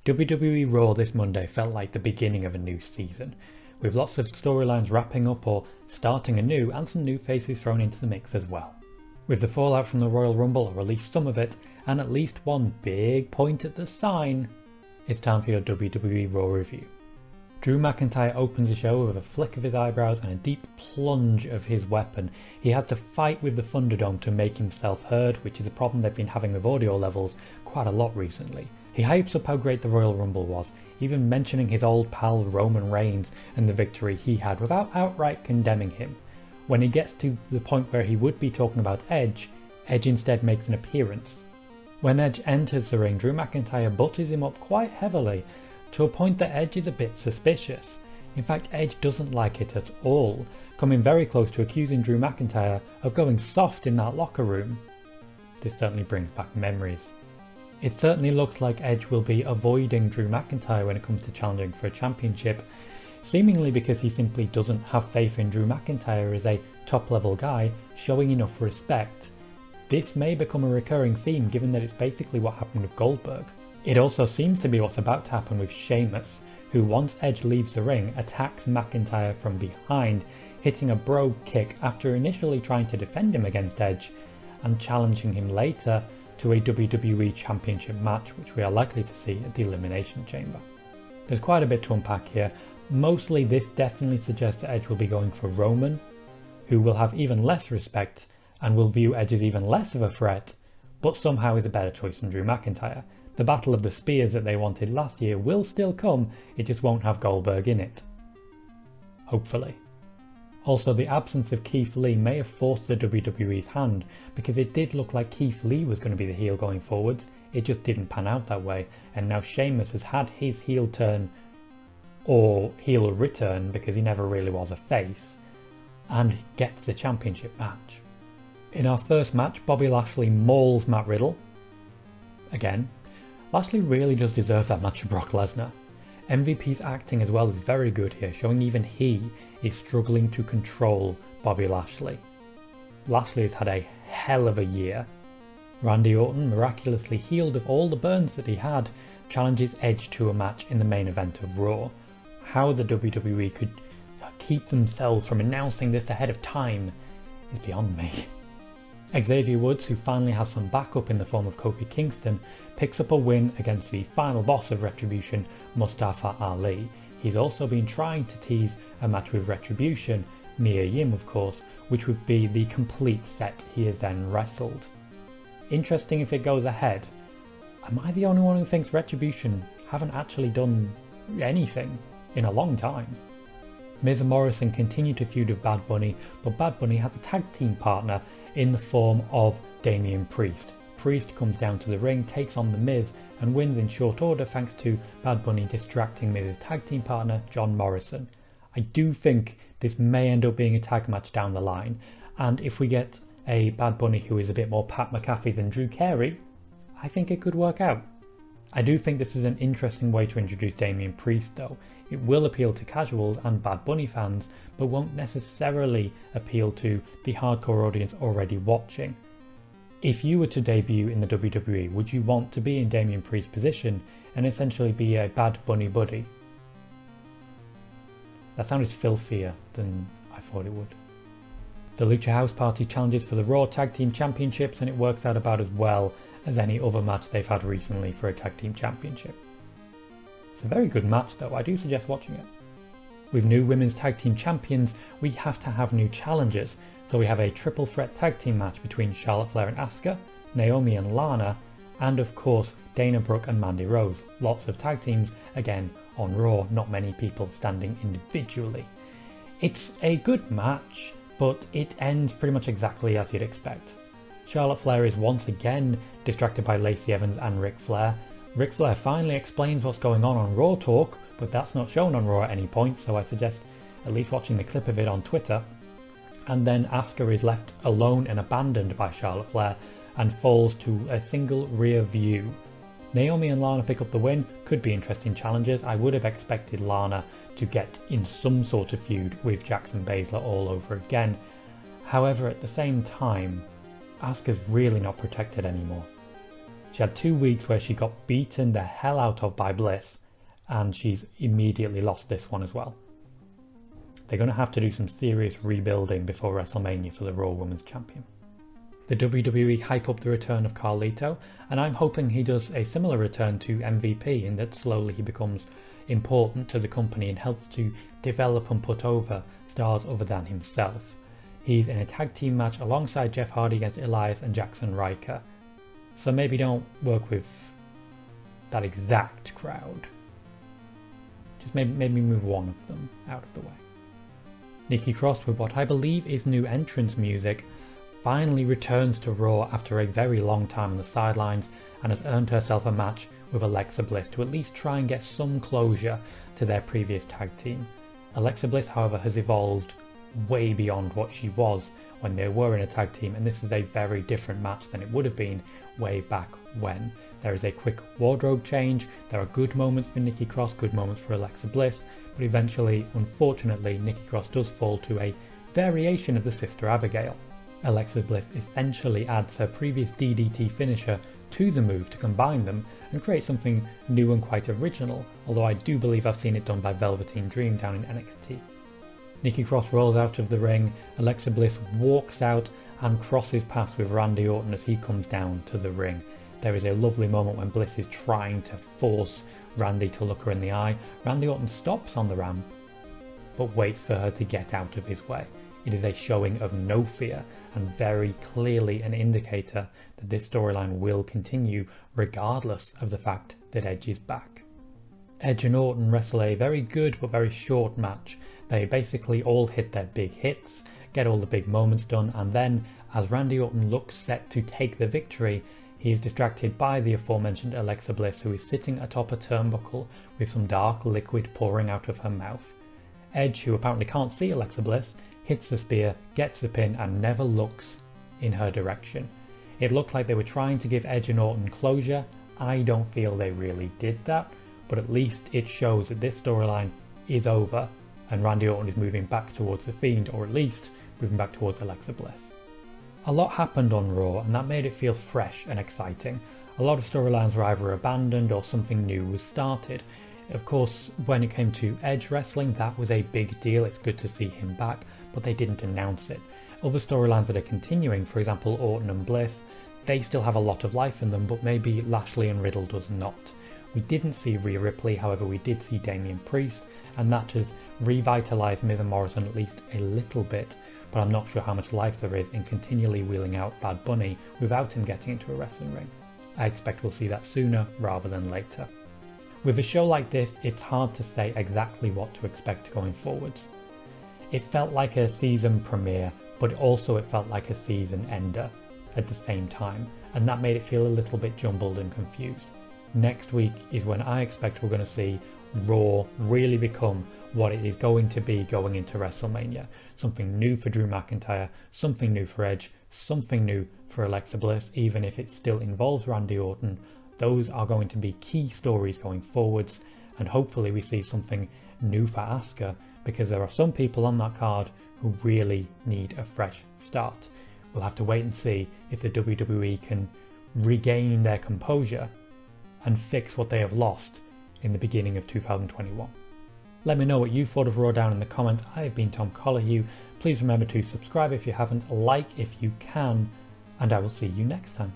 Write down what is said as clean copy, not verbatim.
WWE Raw this Monday felt like the beginning of a new season, with lots of storylines wrapping up or starting anew and some new faces thrown into the mix as well. With the fallout from the Royal Rumble, or at least some of it, and at least one big point at the sign, it's time for your WWE Raw review. Drew McIntyre opens the show with a flick of his eyebrows and a deep plunge of his weapon. He has to fight with the Thunderdome to make himself heard, which is a problem they've been having with audio levels quite a lot recently. He hypes up how great the Royal Rumble was, even mentioning his old pal Roman Reigns and the victory he had without outright condemning him. When he gets to the point where he would be talking about Edge, Edge instead makes an appearance. When Edge enters the ring, Drew McIntyre butters him up quite heavily, to a point that Edge is a bit suspicious. In fact, Edge doesn't like it at all, coming very close to accusing Drew McIntyre of going soft in that locker room. This certainly brings back memories. It certainly looks like Edge will be avoiding Drew McIntyre when it comes to challenging for a championship, seemingly because he simply doesn't have faith in Drew McIntyre as a top-level guy showing enough respect. This may become a recurring theme given that it's basically what happened with Goldberg. It also seems to be what's about to happen with Sheamus, who once Edge leaves the ring attacks McIntyre from behind, hitting a brogue kick after initially trying to defend him against Edge and challenging him later to a WWE Championship match, which we are likely to see at the Elimination Chamber. There's quite a bit to unpack here. Mostly this definitely suggests that Edge will be going for Roman, who will have even less respect and will view Edge as even less of a threat, but somehow is a better choice than Drew McIntyre. The Battle of the Spears that they wanted last year will still come, it just won't have Goldberg in it. Hopefully. Also, the absence of Keith Lee may have forced the WWE's hand, because it did look like Keith Lee was going to be the heel going forwards. It just didn't pan out that way, and now Sheamus has had his heel turn, or heel return, because he never really was a face, and gets the championship match. In our first match, Bobby Lashley mauls Matt Riddle. Again, Lashley really does deserve that match with Brock Lesnar. MVP's acting as well is very good here, showing even he is struggling to control Bobby Lashley. Lashley has had a hell of a year. Randy Orton, miraculously healed of all the burns that he had, challenges Edge to a match in the main event of Raw. How the WWE could keep themselves from announcing this ahead of time is beyond me. Xavier Woods, who finally has some backup in the form of Kofi Kingston, picks up a win against the final boss of Retribution, Mustafa Ali. He's also been trying to tease a match with Retribution, Mia Yim of course, which would be the complete set he has then wrestled. Interesting if it goes ahead. Am I the only one who thinks Retribution haven't actually done anything in a long time? Miz and Morrison continue to feud with Bad Bunny, but Bad Bunny has a tag team partner in the form of Damian Priest. Priest comes down to the ring, takes on The Miz, and wins in short order thanks to Bad Bunny distracting Miz's tag team partner, John Morrison. I do think this may end up being a tag match down the line, and if we get a Bad Bunny who is a bit more Pat McAfee than Drew Carey, I think it could work out. I do think this is an interesting way to introduce Damian Priest though. It will appeal to casuals and Bad Bunny fans, but won't necessarily appeal to the hardcore audience already watching. If you were to debut in the WWE, would you want to be in Damian Priest's position and essentially be a Bad Bunny buddy? That sounded filthier than I thought it would. The Lucha House Party challenges for the Raw Tag Team Championships, and it works out about as well as any other match they've had recently for a Tag Team Championship. It's a very good match though, I do suggest watching it. With new Women's Tag Team Champions, we have to have new challengers, so we have a triple threat tag team match between Charlotte Flair and Asuka, Naomi and Lana, and of course Dana Brooke and Mandy Rose. Lots of tag teams, again on Raw, not many people standing individually. It's a good match, but it ends pretty much exactly as you'd expect. Charlotte Flair is once again distracted by Lacey Evans and Ric Flair. Ric Flair finally explains what's going on Raw Talk, but that's not shown on Raw at any point, so I suggest at least watching the clip of it on Twitter. And then Asuka is left alone and abandoned by Charlotte Flair and falls to a single rear view. Naomi and Lana pick up the win, could be interesting challenges. I would have expected Lana to get in some sort of feud with Jackson Baszler all over again. However, at the same time, Asuka's really not protected anymore. She had 2 weeks where she got beaten the hell out of by Bliss, and she's immediately lost this one as well. They're going to have to do some serious rebuilding before WrestleMania for the Raw Women's Champion. The WWE hype up the return of Carlito, and I'm hoping he does a similar return to MVP in that slowly he becomes important to the company and helps to develop and put over stars other than himself. He's in a tag team match alongside Jeff Hardy against Elias and Jackson Riker, so maybe don't work with that exact crowd. Just maybe move one of them out of the way. Nikki Cross, with what I believe is new entrance music, finally returns to Raw after a very long time on the sidelines and has earned herself a match with Alexa Bliss to at least try and get some closure to their previous tag team. Alexa Bliss, however, has evolved way beyond what she was when they were in a tag team, and this is a very different match than it would have been way back when. There is a quick wardrobe change, there are good moments for Nikki Cross, good moments for Alexa Bliss, but eventually, unfortunately, Nikki Cross does fall to a variation of the Sister Abigail. Alexa Bliss essentially adds her previous DDT finisher to the move to combine them and create something new and quite original, although I do believe I've seen it done by Velveteen Dream down in NXT. Nikki Cross rolls out of the ring, Alexa Bliss walks out and crosses paths with Randy Orton as he comes down to the ring. There is a lovely moment when Bliss is trying to force Randy to look her in the eye. Randy Orton stops on the ramp, but waits for her to get out of his way. It is a showing of no fear and very clearly an indicator that this storyline will continue regardless of the fact that Edge is back. Edge and Orton wrestle a very good but very short match. They basically all hit their big hits, get all the big moments done, and then as Randy Orton looks set to take the victory, he is distracted by the aforementioned Alexa Bliss, who is sitting atop a turnbuckle with some dark liquid pouring out of her mouth. Edge, who apparently can't see Alexa Bliss, hits the spear, gets the pin, and never looks in her direction. It looked like they were trying to give Edge and Orton closure. I don't feel they really did that, but at least it shows that this storyline is over and Randy Orton is moving back towards The Fiend, or at least moving back towards Alexa Bliss. A lot happened on Raw, and that made it feel fresh and exciting. A lot of storylines were either abandoned or something new was started. Of course, when it came to Edge wrestling, that was a big deal. It's good to see him back, but they didn't announce it. Other storylines that are continuing, for example Orton and Bliss, they still have a lot of life in them, but maybe Lashley and Riddle does not. We didn't see Rhea Ripley, however we did see Damian Priest, and that has revitalised Miz and Morrison at least a little bit, but I'm not sure how much life there is in continually wheeling out Bad Bunny without him getting into a wrestling ring. I expect we'll see that sooner rather than later. With a show like this, it's hard to say exactly what to expect going forwards. It felt like a season premiere, but also it felt like a season ender at the same time, and that made it feel a little bit jumbled and confused. Next week is when I expect we're going to see Raw really become what it is going to be going into WrestleMania. Something new for Drew McIntyre, something new for Edge, something new for Alexa Bliss, even if it still involves Randy Orton. Those are going to be key stories going forwards, and hopefully we see something new for Asuka, because there are some people on that card who really need a fresh start. We'll have to wait and see if the WWE can regain their composure and fix what they have lost in the beginning of 2021. Let me know what you thought of Raw down in the comments. I have been Tom Colohue. Please remember to subscribe if you haven't, like if you can, and I will see you next time.